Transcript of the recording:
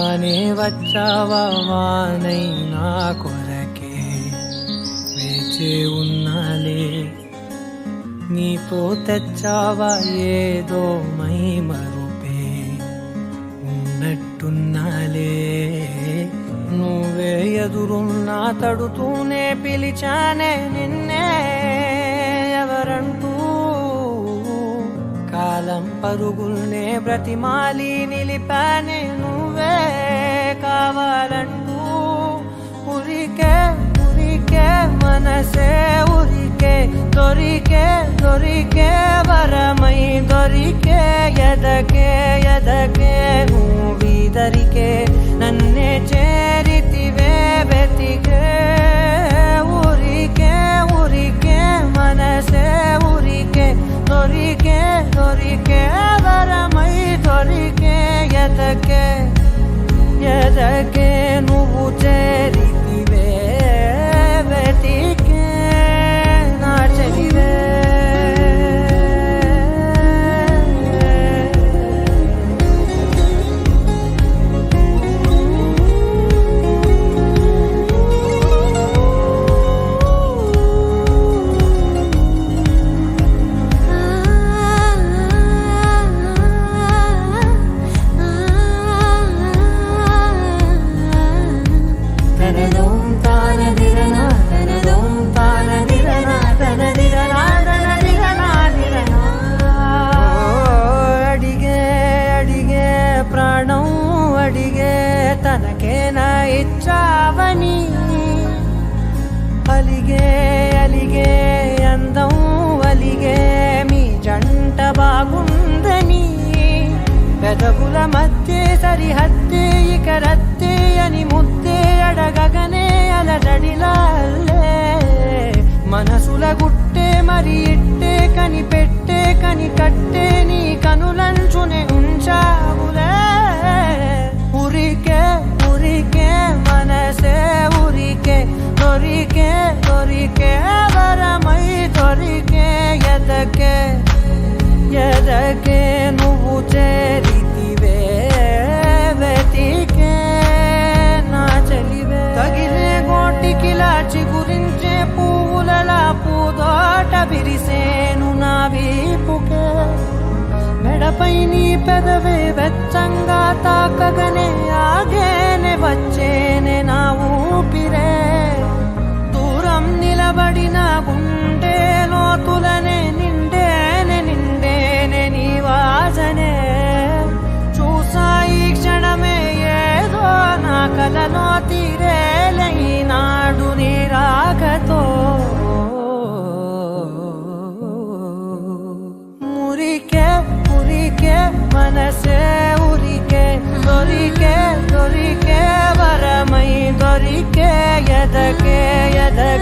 రానే వచ్చావా వానై నా కొరకే వేచే ఉన్నాలే నీతో తెచ్చావా ఏదో మై మరుపే ఉన్నట్టున్నాలే నువ్వే ఎదురున్నా తడుతూనే పిలిచానే నిన్నే ఎవరంటూ కాలం పరుగుల్నే బ్రతిమాలి నిలిపానే నువ్వే కావాలంటూ ఉరికే ఉరికే మనసే ఉరికే దొరికే దొరికే వరమై దొరికే ఎదకే ఎదకే నువ్విదరికే నన్నే చేరితివే వెతికే ఉరికే ఉరికే మనసే ఉరికే దొరికే దొరికే వరమై దొరికే ఎదకే ఎదకే నువ్వు చేరితివే వెతికే నా చెలివే తనకేనా ఇచ్చావని అలిగే అలిగే అందం అలిగే మీ జంట బాగుందని పెదవుల మధ్య సరిహద్దే ఇక రద్దే అని ముద్దే అడగగనే అలజడిలాల్లే మనసుల గుట్టే మరి ఇట్టే కనిపెట్టే కని కట్టే నీ కనులంచునే ఉంచావులే ఉరికే ఉరికే మనసే ఉరికే దొరికే దొరికే వరమై దొరికే ఎదకే ఎదకే నువ్వు చేరితివే వెతికే నా చెలివే తగిలే గోటికిలా చిగురించే పువ్వులలా పూదోట విరిసేను నా వీపుకే మెడపై నీ పెదవే వెచ్చంగా తాకగనే ఆగేనే వచ్చేనే నా ఊపిరే దూరం నిలబడిన గుండె లోతులనే నిండేనే నిండేనే నీ వాసనే చూసా ఈ క్షణమే ఏదో నా కలలో తీరేలే ఈనాడు నీ రాకతో మురికే ఉరికే మనసే ఉరికే దొరికే దొరికే వరమై దొరికే ఎదకే ఎదకే